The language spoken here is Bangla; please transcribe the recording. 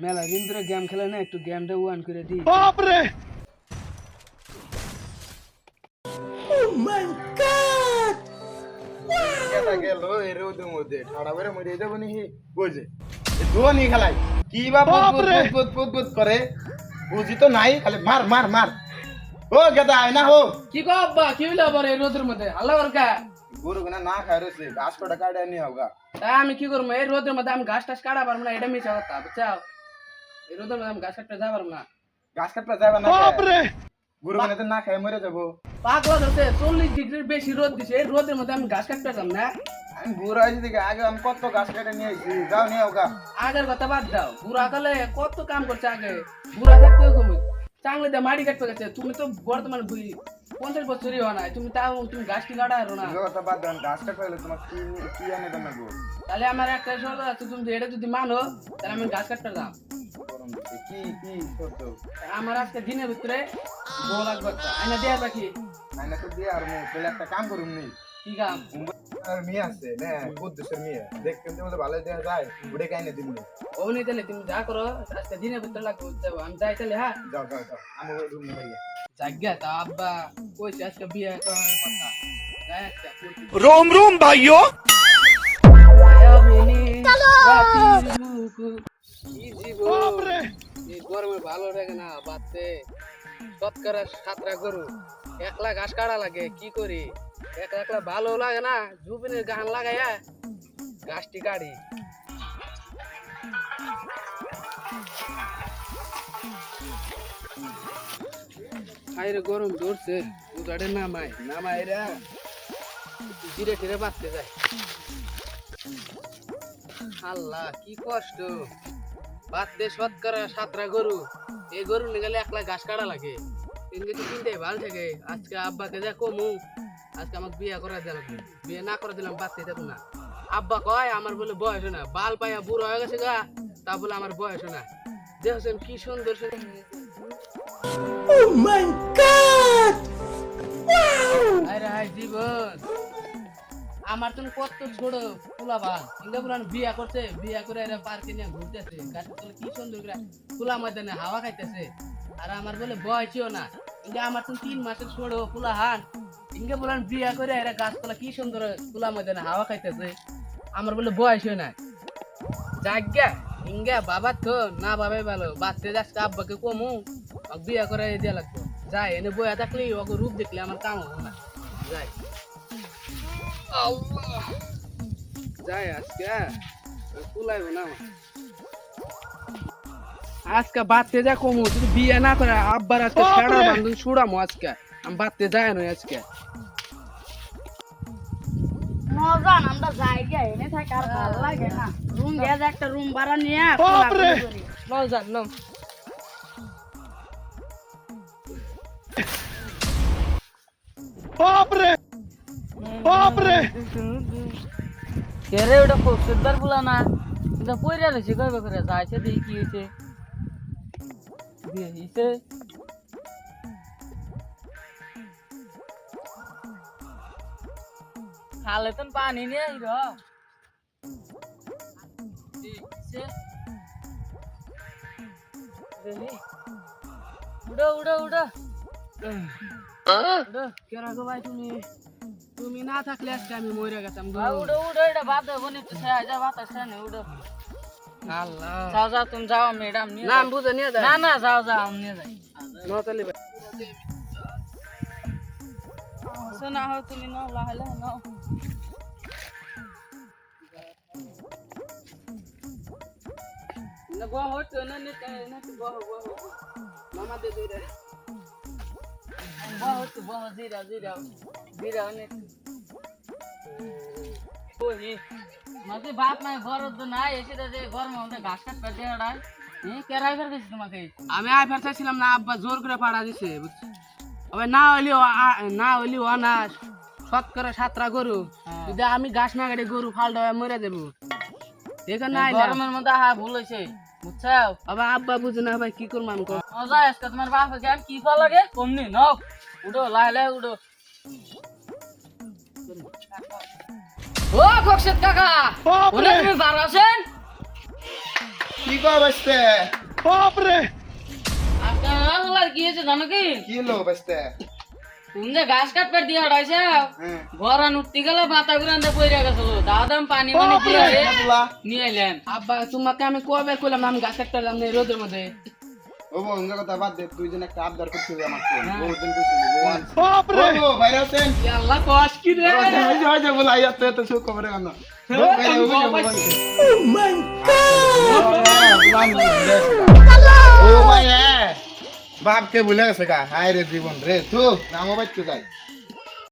মেলা দিন ধরে গেম খেলে না, একটু গেমটা ওয়ান করে দিই। বাপরে কেটা গেল এই রোদের মধ্যে ঠাড়া বেড়ে মরে যাবো নি বুঝে ধোনি খেলায় কি বা পুত করে বুঝি তো নাই খালি মার মার মার ও গেদা আয় না হো কি গো আব্বা, কি হইলো আবার এই রোদের মধ্যে? আল্লাহ বরকা। গরু না না খায় রয়েছে ঘাস কটা কাটে নি হোগা তা আমি কি করবো এই রোদের মধ্যে? আমি ঘাস টাস কাটা পারবো না, এটা মিশা কথা বুঝছাও। এই রোদের মধ্যে আমি ঘাস কাটতে যা পারবো না। ঘাস কাটতে যাবে না বাপরে গরু তো না খায় মরে যাবো পাগলা ধরছে, 40 ডিগ্রির বেশি রোদ দিছে, এই রোদের মধ্যে আমি ঘাস কাটতে পারলাম না। আমি বুড়ো হয়েছি দেখে আগে আমি কত ঘাস কেটে নিয়ে আইছি যাও নিয়ে হোগা আগের কথা বাদ দাও, বুড়া কালে কত কাম করছে আগে, বুড়া থাকতে কম চাংলে দিয়ে মাটি কাটতে গেছে। তুমি তো বর্তমানে 50 বছরই হয় নাই, তুমি ঘাস কি কাটা হারো না। কথা বাদ দেন ঘাস কাটতে হলে তোমার কি কি আনে দেন গো তাহলে আমার একটা শর্ত আছে, তুমি এটা যদি মানো তাহলে আমি ঘাস কাটতে যাম। গরম দিচ্ছে কি কি করতো আমার আজকে দিনের ভিতরে বউ লাগবে একটা, আইনা দেয়ার বাকি। আইনা তো দিয়ে আর মু তাহলে একটা কাম করুম নি কি কাম? আর মেয়ে আছে না কুদ্দুসের মেয়ে দেখতে তো ভালো দেয়া যায় উড়ে কাইনে দিন অবনি তাহলে তুমি যা করো, আজকে দিনের ভিতরে লাগবে যাবো, আমি যাই তাহলে। হ্যাঁ যাও যাও যাও আমি ওই রুম নিয়ে জায়গা তা আব্বা কইছে আজকে বিয়ে করার কথা। যাই একটা रोम रोम भाइयों বাপরে, এই গরমে ভালো লাগে না বাড়তে। শতকরা 7টা গরু, একলা ঘাস কাটা লাগে, কি করি? একলা ভালো লাগে না, জুবিনের গান লাগাইয়া ঘাসটি কাটি। আইরে গরম ধরছে, উগাড়ে নামাই রে ধীরে ধীরে বাঁচতে যায়। আল্লাহ কি কষ্ট, বাঁচতে শতকরা 7টা গরু, এই গরু নিয়ে গেলে একলা ঘাস কাটা লাগে। তিনকে তো চিন্তাই ভালো থাকে। আজকে আব্বাকে যা কমু, আজকে আমাকে বিয়ে করা দেওয়া লাগবে, বিয়ে না করে দিলাম বাঁচতে থাকবো না। আব্বা কয় আমার বলে বয়স না, বাল পাইয়া বুড়ো হয়ে গেছে গা, তা বলে আমার বয়স না। দেখছেন কি সুন্দর আরে হাই জীবন, আমার তুমি কত ছোট ফুলাবা, ইন্দা পুরান বিয়া করছে, বিয়া করে এরা পার্কে নিয়ে ঘুরতেছে, গাছের তলে কি সুন্দর করে খোলা ময়দানে হাওয়া খাইতেছে। আর আমার বলে বয়সীও না, ইন্দা আমার তুমি 3 মাসের ছোট ফুলা হান, ইন্দা পুরান বিয়া করে এরা গাছতলা কি সুন্দর খোলা ময়দানে হাওয়া খাইতেছে, আমার বলে বয়সীও না। জায়গা ইঙ্গা বাবা তো না, বাবাই ভালো, বাচ্চা যাচ্ছে আব্বাকে কমু বিয়া করে দেওয়া লাগবে। যাই এনে বয়া থাকলে ওকে রূপ দেখলে আমার কাম হবে না। যাই যাই আজকে কুলাইব না আজকে বাড়তে যা কমু, যদি বিয়ে না করে আব্বার আজকে ছেড়া বান্ধব ছুড়ামো। আজকে আমি বাড়তে যাই নয় আজকে। মজান আমরা জায়গা এনে থাকি আর ভালো লাগে না। রুম গ্যাস একটা রুম ভাড়া নিয়ে বাপরে মজান নাম बापरे बापरे কেরে ওটা সুন্দর বলা না, এটা পয়রা রয়েছে কইবে করে যাইছে দেখি কি হইছে দিয়েছে। খালে তো পানি নিয়ে আইর উড়ো উড়ো উড়ো কেরা গো ভাই, তুমি তুমি না থাকলে আজকে আমি মরে গেতাম গো। উড়ো উড়ো, এটা বাদ বনি তো সে যা বাতাস না উড়ো। আল্লাহ যাও যাও তুমি যাও, ম্যাডাম নিয়ে নাম বুঝে নিয়ে যায় না না যাও যাও আমি নিয়ে যাই। নতালি ভাই শোনা হয় তুমি নাও লাহলে নাও। না গো হতো না নে না তো গো গো মামা দে দে রে বহুত বহুত জিরা জিরা জিরা নে ওই মাঝে বাপ নাই ঘর তো নাই, এসে যে ঘর মধ্যে ঘাস কাট কাটে আড়াই কেরাই ফের গেছি তোমাকে। আমি আই ফেরতেছিলাম না, আব্বা জোর করে পাড়া দিছে বুঝছি। আবে না হইলি ও না, শতকরা 7টা গরু, যদি আমি ঘাস না কাটে গরু ফালটা মরে দেবো। এখানে আইলাম গরমের মধ্যে ভুল হয়েছে বুঝছো। আবার আব্বা বুঝে না ভাই, কি করবো আমি? মজা আজকে তোমার বাপ জ্ঞান কি ফল লাগে কমনি নাও উঠো লাহলে উঠো। ও খোকসেদ কাকা, বাপরে! ওনে তুমি বার আছেন? কি কর বাসতে बाप रे আজকে আল্লাহর কি হয়েছে জানো কি কি লো বাসতে তুমি যে ঘাস কাটবার দিয়ে হাঁটাইছে হ্যাঁ ঘর উঠতে গেলে মাথা ঘুরান্তে পড়ে গেছিল দাদাম পানি মানে দিয়ে আব্বা নিয়ে এলেন আব্বা তোমাকে আমি কবে কইলাম আমি গাছ কাটতে যাম না এই রোদের মধ্যে ও বউ ইঙ্গা কথা বাদ দে তুই যেন একটা আবদার করছিস আমাকে বহুত দিন কইছিস बाप रे ও বাইরে আছেন ই আল্লাহ কস কি রে ওই যে বলাই এত এত সুখ খবরে কেন ও ভাই বাপ কে ভুলে গেছে গা হায় রে জীবন রে তু নামও বাইতে যাই